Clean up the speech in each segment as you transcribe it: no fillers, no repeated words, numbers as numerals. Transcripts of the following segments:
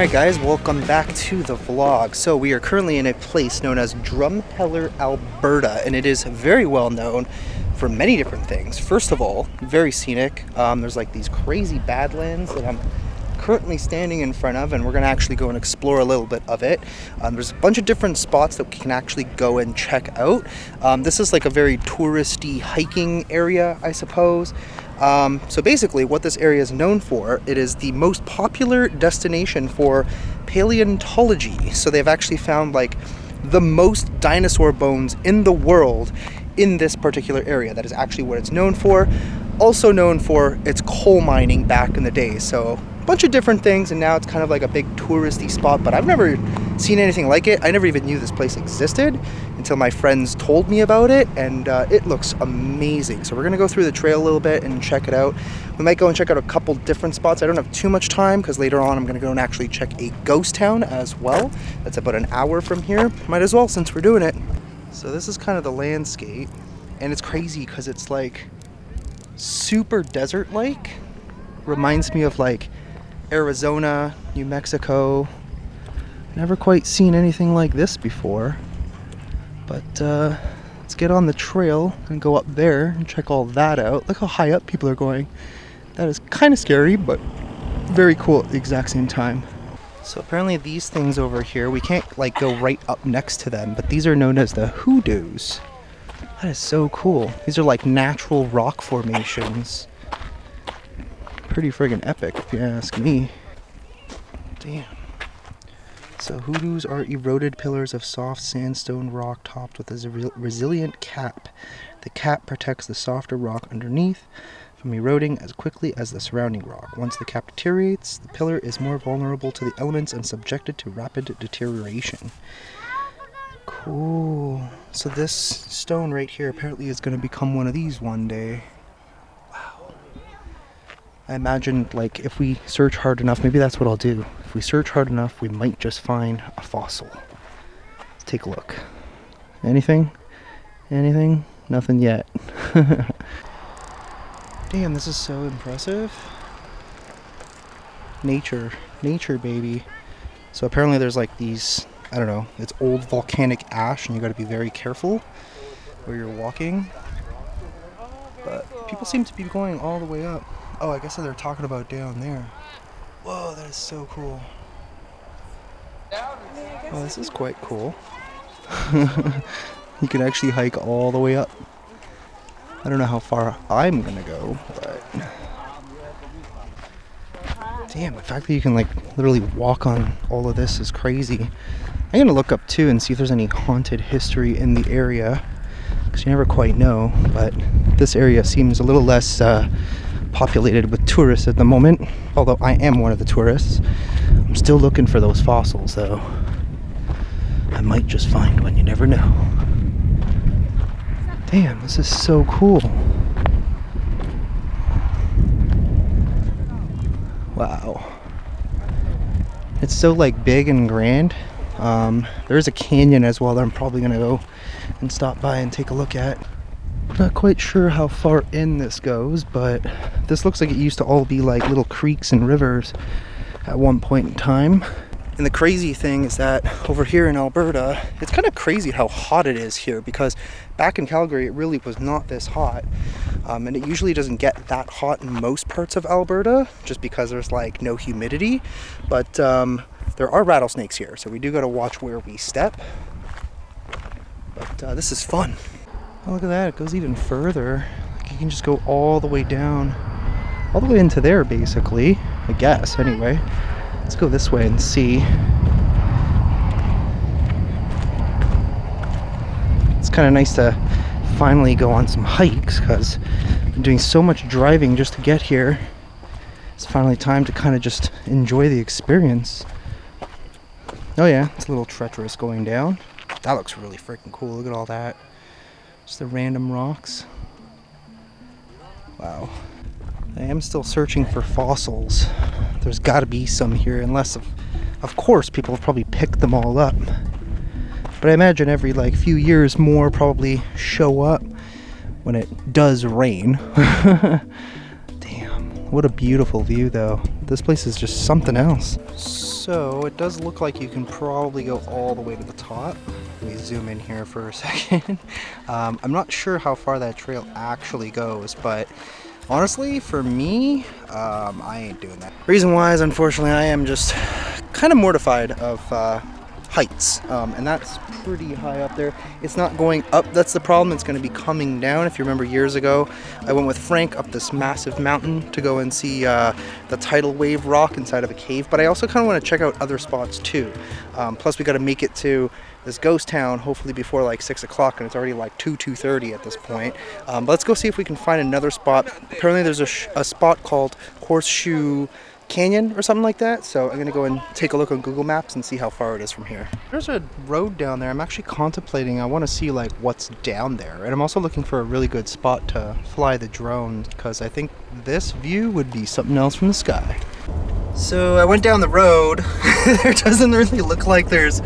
Alright guys, welcome back to the vlog. So we are currently in a place known as Drumheller, Alberta, and it is very well known for many different things. First of all, very scenic. There's like these crazy Badlands that I'm currently standing in front of, and we're going to actually go and explore a little bit of it. There's a bunch of different spots that we can actually go and check out. This is like a very touristy hiking area, I suppose. So basically what this area is known for, it is the most popular destination for paleontology. So they've actually found like the most dinosaur bones in the world in this particular area. That is actually what it's known for. Also known for its coal mining back in the day. So a bunch of different things, and now it's kind of like a big touristy spot, but I've never seen anything like it. I never even knew this place existed until my friends told me about it, and it looks amazing. So we're gonna go through the trail a little bit and check it out. We might go and check out a couple different spots. I don't have too much time because later on I'm gonna go and actually check a ghost town as well. That's about an hour from here. Might as well since we're doing it. So this is kind of the landscape, and it's crazy because it's like super desert-like. Reminds me of like Arizona, New Mexico. Never quite seen anything like this before. But let's get on the trail and go up there and check all that out. Look how high up people are going. That is kind of scary, but very cool at the exact same time. So apparently these things over here, we can't like go right up next to them, but these are known as the hoodoos. That is so cool. These are like natural rock formations. Pretty friggin' epic if you ask me. Damn. So hoodoos are eroded pillars of soft sandstone rock topped with a resilient cap. The cap protects the softer rock underneath from eroding as quickly as the surrounding rock. Once the cap deteriorates, the pillar is more vulnerable to the elements and subjected to rapid deterioration. Cool. So this stone right here apparently is going to become one of these one day. Wow. I imagine like if we search hard enough, maybe that's what I'll do. If we search hard enough, we might just find a fossil. Let's take a look. Anything? Anything? Nothing yet. Damn, this is so impressive. Nature. Nature, baby. So apparently there's like these, I don't know, it's old volcanic ash, and you gotta be very careful where you're walking. But people seem to be going all the way up. Oh, I guess they're talking about down there. Whoa, that is so cool. Oh, this is quite cool. You can actually hike all the way up. I don't know how far I'm gonna go, but damn, the fact that you can like literally walk on all of this is crazy. I'm gonna look up too and see if there's any haunted history in the area, because you never quite know, but this area seems a little less populated with tourists at the moment, although I am one of the tourists. I'm still looking for those fossils though. I might just find one, you never know. Damn, this is so cool. Wow. It's so like big and grand. There's a canyon as well that I'm probably gonna go and stop by and take a look at. Not quite sure how far in this goes, but this looks like it used to all be like little creeks and rivers at one point in time. And the crazy thing is that over here in Alberta, it's kind of crazy how hot it is here, because back in Calgary it really was not this hot. And it usually doesn't get that hot in most parts of Alberta just because there's like no humidity. But there are rattlesnakes here, so we do got to watch where we step. But this is fun. Oh, look at that, it goes even further. Like you can just go all the way down, all the way into there basically, I guess, anyway. Let's go this way and see. It's kind of nice to finally go on some hikes, because I've been doing so much driving just to get here. It's finally time to kind of just enjoy the experience. Oh yeah, it's a little treacherous going down. That looks really freaking cool. Look at all that. Just the random rocks. Wow. I am still searching for fossils. There's got to be some here, unless of course people have probably picked them all up. But I imagine every like few years more probably show up when it does rain. Damn, what a beautiful view though. This place is just something else. So it does look like you can probably go all the way to the top. Let me zoom in here for a second. I'm not sure how far that trail actually goes, but honestly, for me, I ain't doing that. Reason why is, unfortunately, I am just kind of mortified of heights, and that's pretty high up there. It's not going up, that's the problem. It's going to be coming down. If you remember years ago, I went with Frank up this massive mountain to go and see the tidal wave rock inside of a cave, but I also kind of want to check out other spots too. Plus we got to make it to this ghost town hopefully before like 6 o'clock, and it's already like 2:30 at this point. But let's go see if we can find another spot. Apparently there's a spot called Horseshoe Canyon or something like that, so I'm gonna go and take a look on Google Maps and see how far it is from here. There's a road down there. I'm actually contemplating, I want to see like what's down there, and I'm also looking for a really good spot to fly the drone, because I think this view would be something else from the sky. So I went down the road. There doesn't really look like there's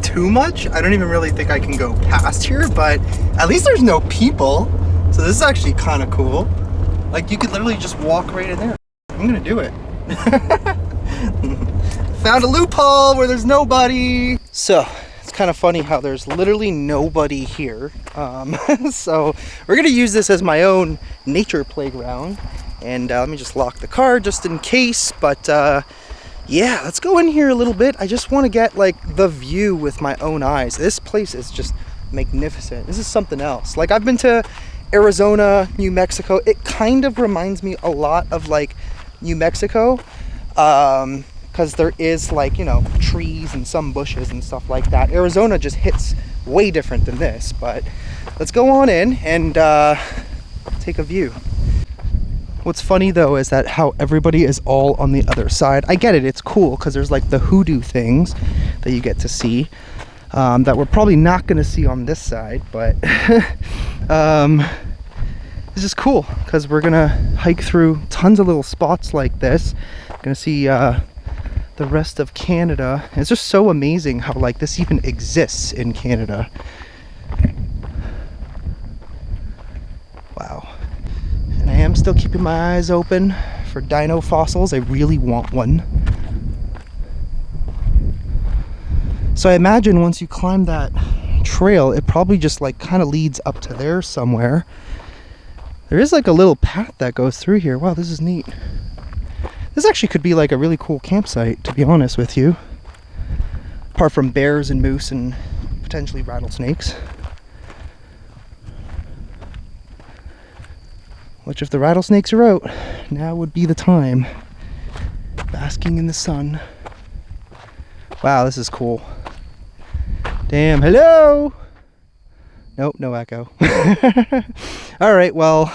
too much. I don't even really think I can go past here, but at least there's no people, so this is actually kind of cool. Like you could literally just walk right in there. I'm gonna do it. Found a loophole where there's nobody. So it's kind of funny how there's literally nobody here. So we're gonna use this as my own nature playground, and let me just lock the car just in case. But yeah, let's go in here a little bit. I just want to get like the view with my own eyes. This place is just magnificent. This is something else. Like I've been to Arizona, New Mexico. It kind of reminds me a lot of like New Mexico, because there is like, you know, trees and some bushes and stuff like that. Arizona just hits way different than this, but let's go on in and take a view. What's funny though is that how everybody is all on the other side. I get it, it's cool because there's like the hoodoo things that you get to see that we're probably not going to see on this side, but this is cool because we're gonna hike through tons of little spots like this. Gonna see the rest of Canada. It's just so amazing how like this even exists in Canada. Wow. And I am still keeping my eyes open for dino fossils. I really want one. So I imagine once you climb that trail, it probably just like kind of leads up to there somewhere. There is like a little path that goes through here. Wow, this is neat. This actually could be like a really cool campsite, to be honest with you. Apart from bears and moose and potentially rattlesnakes. Which if the rattlesnakes are out, now would be the time. Basking in the sun. Wow, this is cool. Damn, hello! Nope, no echo. Alright, well,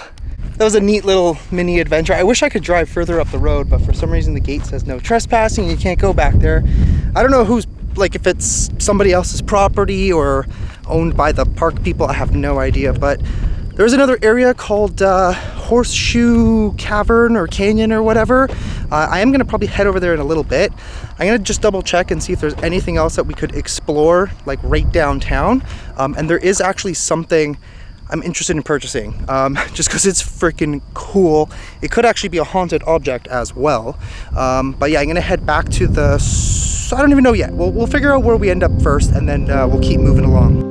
that was a neat little mini adventure. I wish I could drive further up the road, but for some reason the gate says no trespassing, you can't go back there. I don't know who's, like if it's somebody else's property or owned by the park people, I have no idea, but there's another area called Horseshoe Cavern or Canyon or whatever. I am going to probably head over there in a little bit. I'm going to just double check and see if there's anything else that we could explore like right downtown. And there is actually something I'm interested in purchasing, just because it's freaking cool. It could actually be a haunted object as well. But yeah, I'm going to head back to I don't even know yet. We'll figure out where we end up first, and then we'll keep moving along.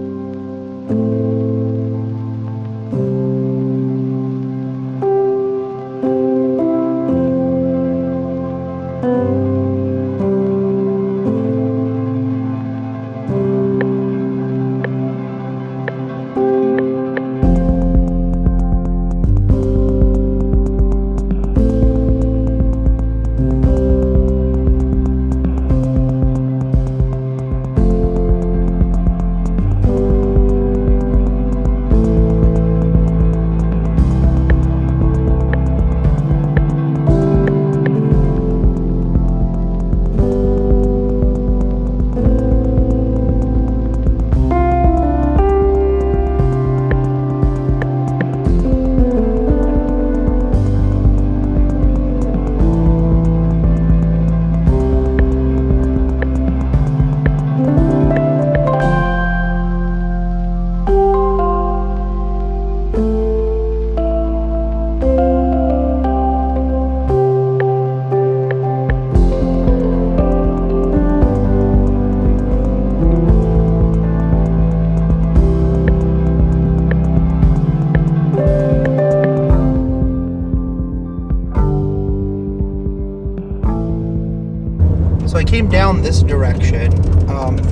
down this direction,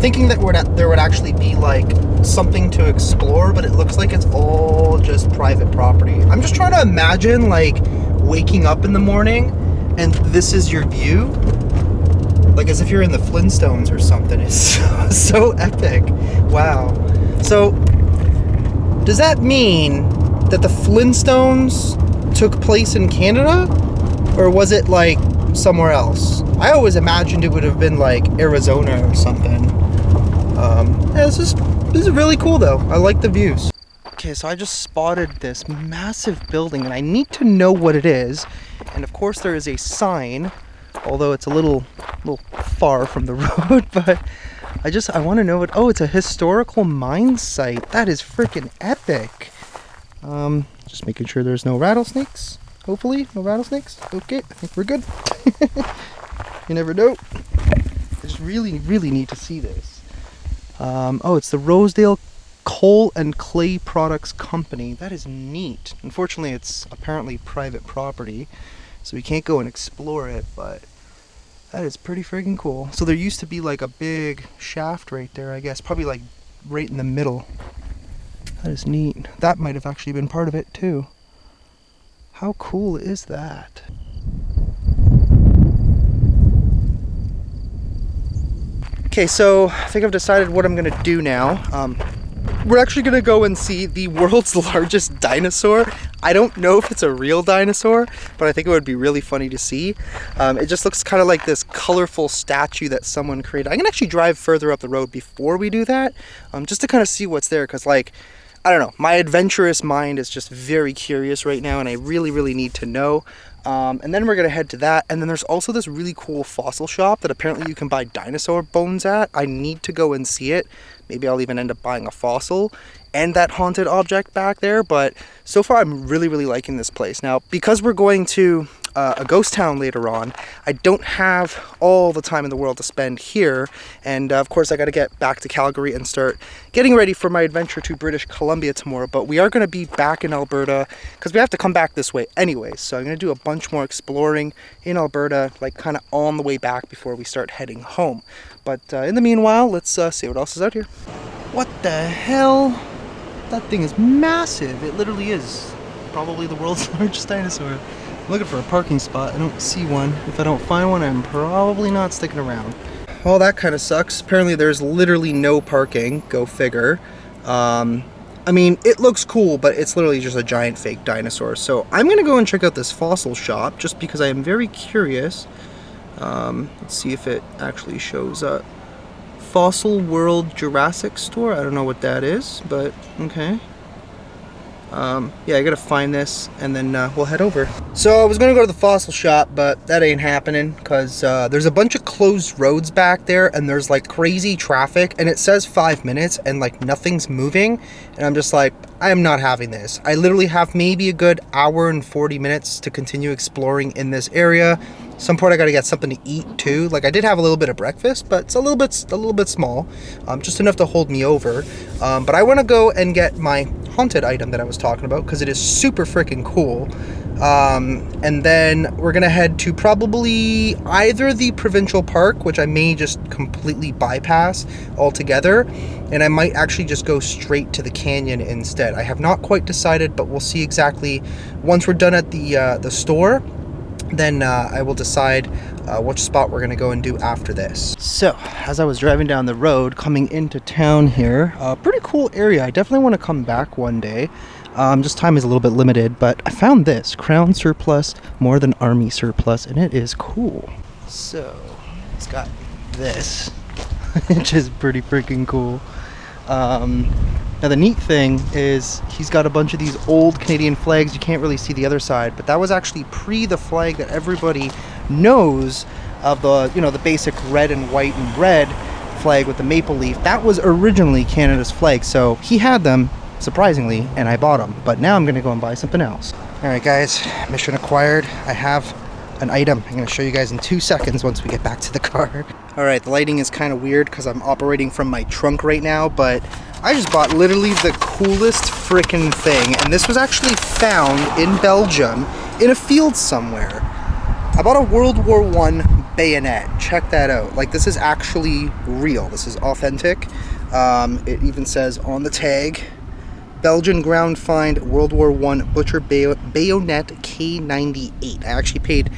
thinking that there would actually be like something to explore, but it looks like it's all just private property. I'm just trying to imagine like waking up in the morning and this is your view, like as if you're in the Flintstones or something. It's so epic. Wow. So does that mean that the Flintstones took place in Canada, or was it like somewhere else? I always imagined it would have been like Arizona or something. Yeah, this is really cool though. I like the views. Okay, so I just spotted this massive building and I need to know what it is. And of course there is a sign, although it's a little far from the road, but I want to know what. Oh, it's a historical mine site. That is freaking epic. Just making sure there's no rattlesnakes. Hopefully, no rattlesnakes. Okay, I think we're good. You never know. I just really need to see this. Oh, it's the Rosedale Coal and Clay Products Company. That is neat. Unfortunately, it's apparently private property, so we can't go and explore it, but that is pretty freaking cool. So there used to be like a big shaft right there, I guess, probably like right in the middle. That is neat. That might have actually been part of it too. How cool is that? Okay, so I think I've decided what I'm gonna do now. We're actually gonna go and see the world's largest dinosaur. I don't know if it's a real dinosaur, but I think it would be really funny to see. It just looks kind of like this colorful statue that someone created. I'm gonna actually drive further up the road before we do that, just to kind of see what's there, because like, I don't know, my adventurous mind is just very curious right now and I really need to know. And then we're gonna head to that, and then there's also this really cool fossil shop that apparently you can buy dinosaur bones at. I need to go and see it. Maybe I'll even end up buying a fossil and that haunted object back there, but so far I'm really liking this place. Now, because we're going to a ghost town later on, I don't have all the time in the world to spend here, and of course I got to get back to Calgary and start getting ready for my adventure to British Columbia tomorrow. But we are going to be back in Alberta because we have to come back this way anyways, so I'm going to do a bunch more exploring in Alberta, like kind of on the way back before we start heading home. But in the meanwhile, let's see what else is out here. What the hell? That thing is massive. It literally is probably the world's largest dinosaur. I'm looking for a parking spot. I don't see one. If I don't find one, I'm probably not sticking around. Well, that kind of sucks. Apparently there's literally no parking. Go figure. I mean, it looks cool, but it's literally just a giant fake dinosaur. So I'm going to go and check out this fossil shop just because I am very curious. Let's see if it actually shows up. Fossil World Jurassic Store. I don't know what that is, but okay. Yeah, I gotta find this and then we'll head over. So I was gonna go to the fossil shop, but that ain't happening because there's a bunch of closed roads back there and there's like crazy traffic and it says 5 minutes and like nothing's moving, and I'm just like, I am not having this. I literally have maybe a good hour and 40 minutes to continue exploring in this area. Some point I gotta get something to eat too. Like I did have a little bit of breakfast, but it's a little bit small, just enough to hold me over. But I want to go and get my haunted item that I was talking about because it is super freaking cool. And then we're gonna head to probably either the provincial park, which I may just completely bypass altogether, and I might actually just go straight to the canyon instead. I have not quite decided, but we'll see exactly once we're done at the store. Then I will decide which spot we're going to go and do after this. So, as I was driving down the road coming into town here, pretty cool area. I definitely want to come back one day. Just time is a little bit limited, but I found this Crown Surplus more than Army Surplus, and it is cool. So, it's got this, which is pretty freaking cool. Now the neat thing is he's got a bunch of these old Canadian flags. You can't really see the other side, but that was actually pre the flag that everybody knows of, the, you know, the basic red and white and red flag with the maple leaf. That was originally Canada's flag, so he had them, surprisingly, and I bought them. But now I'm gonna go and buy something else. All right, guys, mission acquired. I have an item. I'm gonna show you guys in 2 seconds once we get back to the car. All right, the lighting is kind of weird because I'm operating from my trunk right now, but I just bought literally the coolest frickin' thing, and this was actually found in Belgium in a field somewhere. I bought a World War I bayonet. Check that out. Like, this is actually real. This is authentic. It even says on the tag, Belgian ground find World War I butcher bayonet K98. I actually paid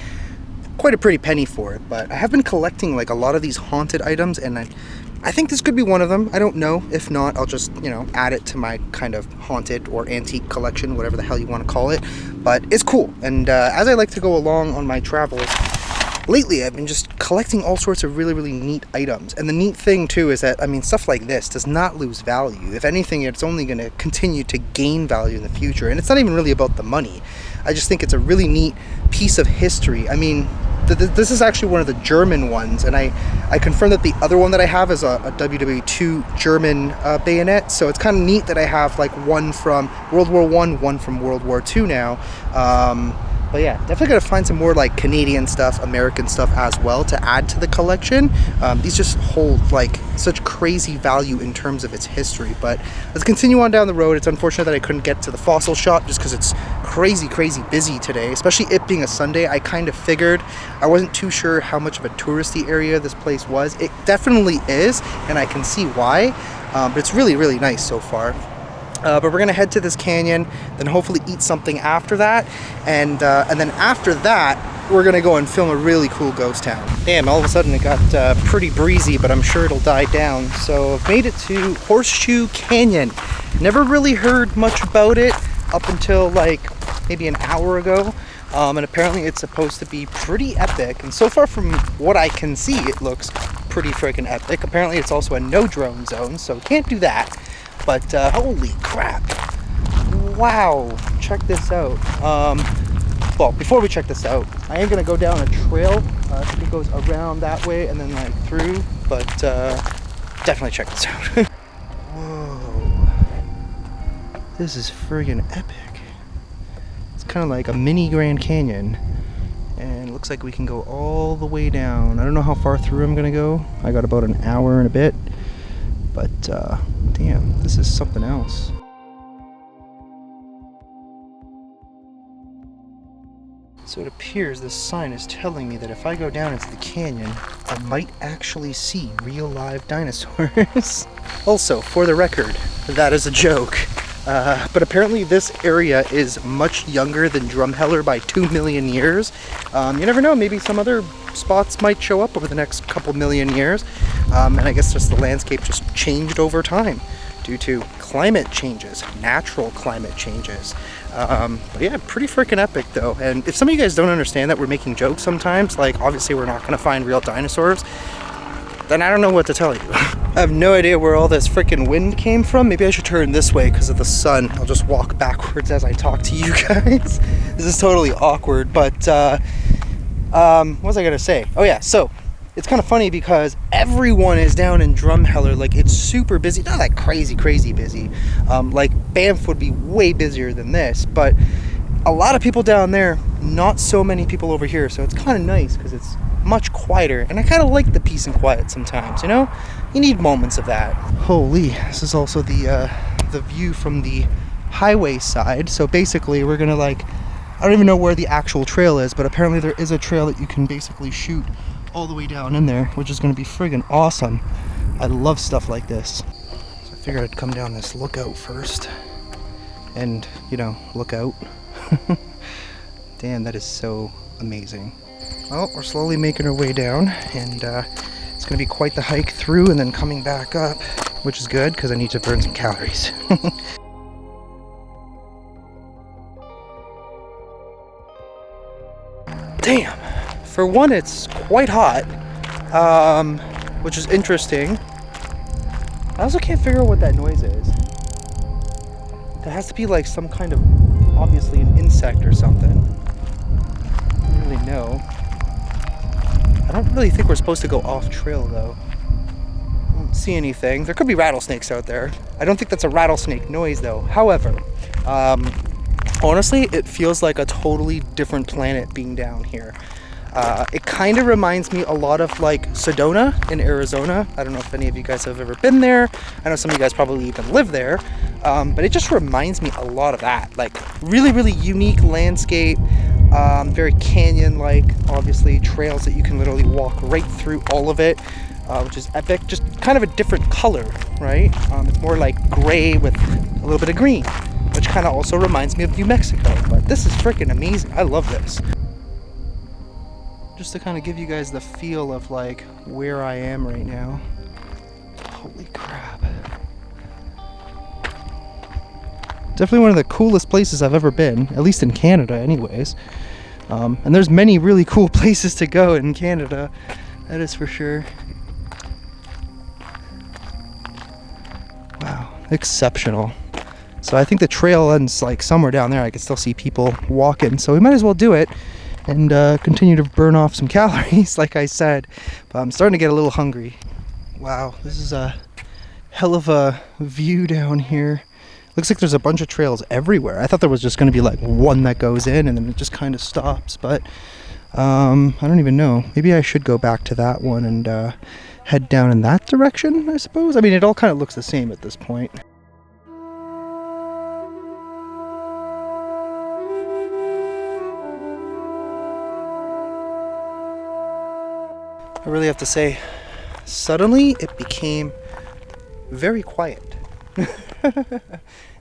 quite a pretty penny for it, but I have been collecting like a lot of these haunted items, and I think this could be one of them. I don't know. If not, I'll just, you know, add it to my kind of haunted or antique collection, whatever the hell you want to call it. But it's cool, and as I like to go along on my travels, lately I've been just collecting all sorts of really, really neat items. And the neat thing too is that, I mean, stuff like this does not lose value. If anything, it's only going to continue to gain value in the future. And it's not even really about the money. I just think it's a really neat piece of history. I mean, this is actually one of the German ones, and I confirmed that the other one that I have is a WW2 German bayonet. So it's kind of neat that I have like one from World War I, one from World War II now. But yeah, definitely gotta find some more like Canadian stuff, American stuff as well to add to the collection. These just hold like such crazy value in terms of its history. But let's continue on down the road. It's unfortunate that I couldn't get to the fossil shop just because it's crazy busy today, especially it being a Sunday. I kind of figured. I wasn't too sure how much of a touristy area this place was. It definitely is, and I can see why, but it's really nice so far. But we're gonna head to this canyon, then hopefully eat something after that, and then after that, we're gonna go and film a really cool ghost town. Damn, all of a sudden it got pretty breezy, but I'm sure it'll die down. So I've made it to Horseshoe Canyon. Never really heard much about it up until like maybe an hour ago, and apparently it's supposed to be pretty epic. And so far from what I can see, it looks pretty freaking epic. Apparently it's also a no drone zone, so can't do that. But holy crap, wow, check this out. Well, before we check this out, I am gonna go down a trail. It goes around that way and then like through, but definitely check this out. Whoa, this is friggin' epic. It's kind of like a mini Grand Canyon, and it looks like we can go all the way down. I don't know how far through I'm gonna go. I got about an hour and a bit. But damn, this is something else. So it appears this sign is telling me that if I go down into the canyon, I might actually see real live dinosaurs. Also, for the record, that is a joke. But apparently this area is much younger than Drumheller by 2 million years. You never know, maybe some other spots might show up over the next couple million years. And I guess just the landscape just changed over time due to climate changes, natural climate changes. But yeah, pretty freaking epic though. And if some of you guys don't understand that we're making jokes sometimes, like obviously we're not gonna find real dinosaurs, then I don't know what to tell you. I have no idea where all this freaking wind came from. Maybe I should turn this way because of the sun. I'll just walk backwards as I talk to you guys. This is totally awkward, but what was I gonna say? Oh yeah, so it's kind of funny because everyone is down in Drumheller. Like, it's super busy, not like crazy busy. Like Banff would be way busier than this, but a lot of people down there, not so many people over here. So it's kind of nice because it's much quieter, and I kind of like the peace and quiet sometimes, you know? You need moments of that. Holy, this is also the view from the highway side. So basically we're gonna like, I don't even know where the actual trail is, but apparently there is a trail that you can basically shoot all the way down in there, which is gonna be friggin' awesome. I love stuff like this. So I figured I'd come down this lookout first and, you know, look out. Damn, that is so amazing. Well, we're slowly making our way down, and it's gonna be quite the hike through and then coming back up, which is good because I need to burn some calories. Damn, for one, it's quite hot, which is interesting. I also can't figure out what that noise is. That has to be like some kind of, obviously an insect or something. I don't really know. I don't really think we're supposed to go off trail though. I don't see anything. There could be rattlesnakes out there. I don't think that's a rattlesnake noise though. However, honestly, it feels like a totally different planet being down here. It kind of reminds me a lot of like Sedona in Arizona. I don't know if any of you guys have ever been there. I know some of you guys probably even live there. But it just reminds me a lot of that. Like really unique landscape. Very canyon-like, obviously, trails that you can literally walk right through all of it, which is epic. Just kind of a different color, right? It's more like gray with a little bit of green, which kind of also reminds me of New Mexico. But this is freaking amazing. I love this. Just to kind of give you guys the feel of like where I am right now. Holy crap. Definitely one of the coolest places I've ever been, at least in Canada anyways. And there's many really cool places to go in Canada, that is for sure. Wow, exceptional. So I think the trail ends like somewhere down there. I can still see people walking, so we might as well do it and continue to burn off some calories like I said. But I'm starting to get a little hungry. Wow, this is a hell of a view down here. Looks like there's a bunch of trails everywhere. I thought there was just going to be like one that goes in and then it just kind of stops, but I don't even know. Maybe I should go back to that one and head down in that direction, I suppose. I mean, it all kind of looks the same at this point. I really have to say, suddenly it became very quiet.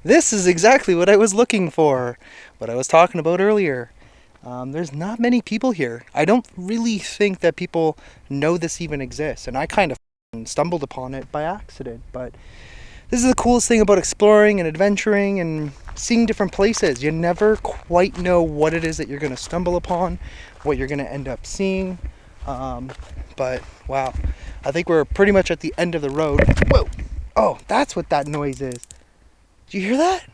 This is exactly what I was looking for, what I was talking about earlier. There's not many people here. I don't really think that people know this even exists, and I kind of stumbled upon it by accident. But this is the coolest thing about exploring and adventuring and seeing different places. You never quite know what it is that you're going to stumble upon, what you're going to end up seeing. But wow, I think we're pretty much at the end of the road. Whoa! Oh, that's what that noise is. Do you hear that?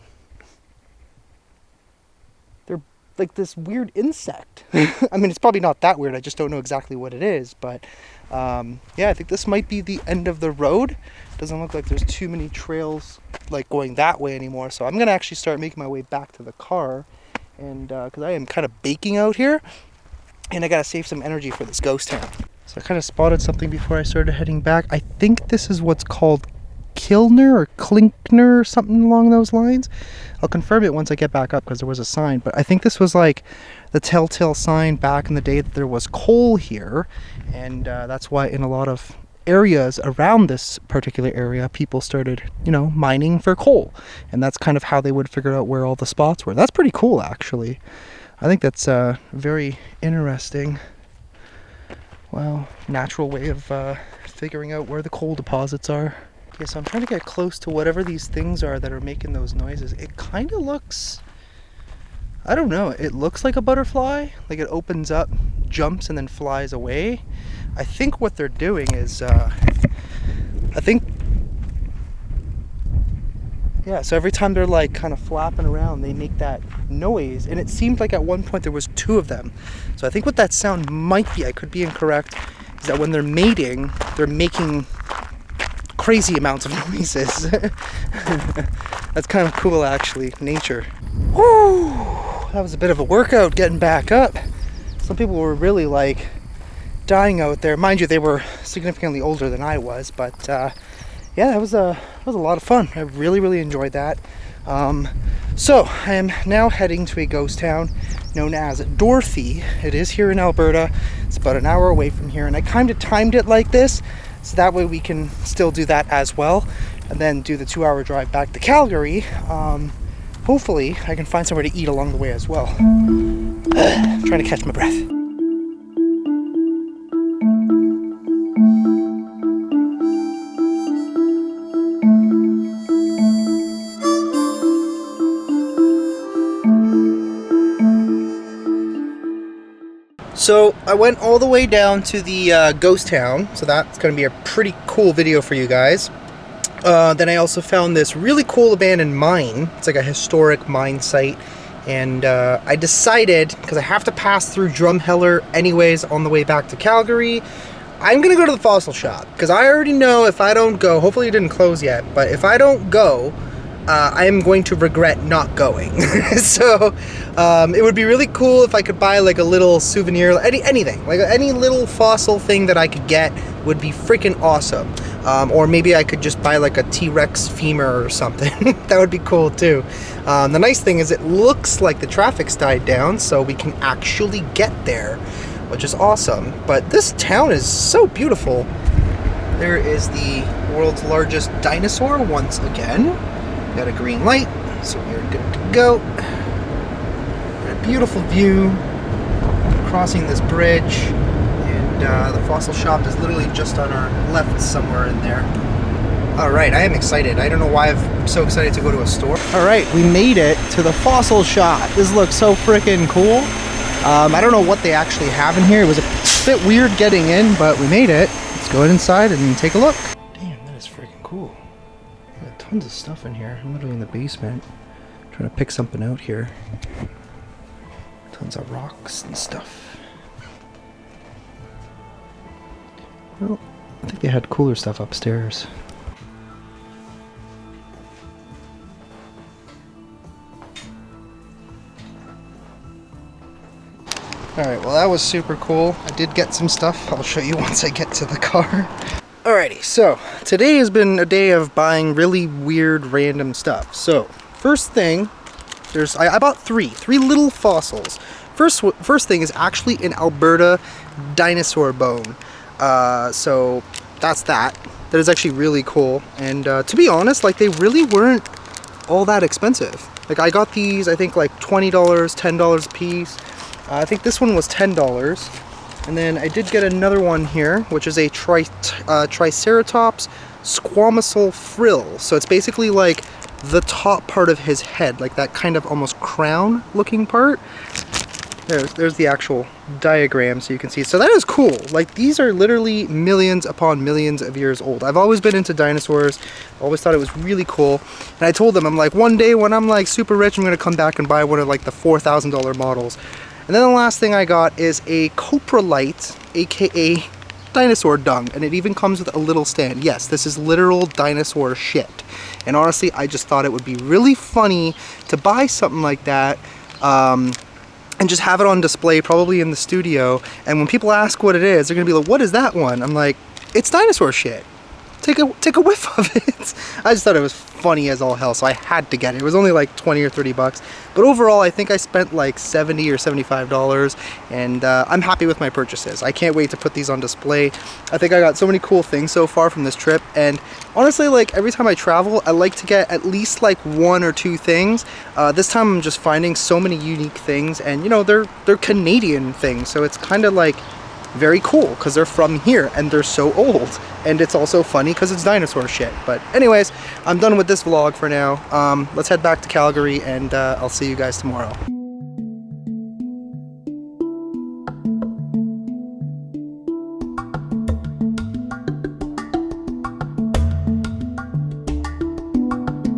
They're like this weird insect. I mean, it's probably not that weird. I just don't know exactly what it is. But yeah, I think this might be the end of the road. Doesn't look like there's too many trails like going that way anymore. So I'm gonna actually start making my way back to the car, and because I am kind of baking out here, and I gotta save some energy for this ghost town. So I kind of spotted something before I started heading back. I think this is what's called Kilner or Klinkner or something along those lines. I'll confirm it once I get back up because there was a sign, but I think this was like the telltale sign back in the day that there was coal here, and that's why in a lot of areas around this particular area people started, you know, mining for coal, and that's kind of how they would figure out where all the spots were. That's pretty cool, actually. I think that's very interesting. Wow, natural way of figuring out where the coal deposits are. Okay, so I'm trying to get close to whatever these things are that are making those noises. It kind of looks, I don't know, it looks like a butterfly. Like it opens up, jumps, and then flies away. I think what they're doing is, yeah, so every time they're like kind of flapping around, they make that noise. And it seemed like at one point there was two of them. So I think what that sound might be, I could be incorrect, is that when they're mating, they're making crazy amounts of noises. That's kind of cool, actually. Nature. Woo! That was a bit of a workout getting back up. Some people were really like dying out there. Mind you, they were significantly older than I was, but yeah, that was a lot of fun. I really enjoyed that. So I am now heading to a ghost town known as Dorothy. It is here in Alberta. It's about an hour away from here, and I kind of timed it like this so that way we can still do that as well, and then do the 2-hour drive back to Calgary. Hopefully I can find somewhere to eat along the way as well. Trying to catch my breath. So I went all the way down to the ghost town, so that's going to be a pretty cool video for you guys. Then I also found this really cool abandoned mine. It's like a historic mine site, and I decided, because I have to pass through Drumheller anyways on the way back to Calgary, I'm going to go to the fossil shop, because I already know if I don't go, hopefully it didn't close yet, but if I don't go, I am going to regret not going. So it would be really cool if I could buy like a little souvenir, anything, like any little fossil thing that I could get would be freaking awesome. Or maybe I could just buy like a T-Rex femur or something. That would be cool too. The nice thing is it looks like the traffic's died down, so we can actually get there, which is awesome. But this town is so beautiful. There is the world's largest dinosaur once again. Got a green light, so we're good to go. Got a beautiful view. Crossing this bridge, and the fossil shop is literally just on our left somewhere in there. Alright, I am excited. I don't know why I'm so excited to go to a store. Alright, we made it to the fossil shop. This looks so freaking cool. I don't know what they actually have in here. It was a bit weird getting in, but we made it. Let's go inside and take a look. Damn, that is freaking cool. Got tons of stuff in here. I'm literally in the basement trying to pick something out here. Tons of rocks and stuff. Well, I think they had cooler stuff upstairs. Alright, well that was super cool. I did get some stuff. I'll show you once I get to the car. Alrighty, so today has been a day of buying really weird random stuff. So, first thing, I bought three little fossils. First thing is actually an Alberta dinosaur bone. So that's that. That is actually really cool. And to be honest, like they really weren't all that expensive. Like I got these, I think like $20, $10 a piece. I think this one was $10. And then I did get another one here, which is a Triceratops squamosal frill. So it's basically like the top part of his head, like that kind of almost crown looking part. There's the actual diagram so you can see. So that is cool. Like these are literally millions upon millions of years old. I've always been into dinosaurs. Always thought it was really cool. And I told them, I'm like, one day when I'm like super rich, I'm gonna come back and buy one of like the $4,000 models. And then the last thing I got is a coprolite, aka dinosaur dung, and it even comes with a little stand. Yes, this is literal dinosaur shit. And honestly, I just thought it would be really funny to buy something like that and just have it on display, probably in the studio. And when people ask what it is, they're gonna be like, what is that one? I'm like, it's dinosaur shit. Take a whiff of it. I just thought it was funny as all hell, so I had to get it. It was only like 20 or 30 bucks. But overall, I think I spent like $70 or $75, and I'm happy with my purchases. I can't wait to put these on display. I think I got so many cool things so far from this trip, and honestly, like every time I travel, I like to get at least like one or two things. This time I'm just finding so many unique things, and you know, they're Canadian things, so it's kind of like very cool because they're from here and they're so old, and it's also funny because it's dinosaur shit. But anyways, I'm done with this vlog for now. Let's head back to Calgary, and I'll see you guys tomorrow.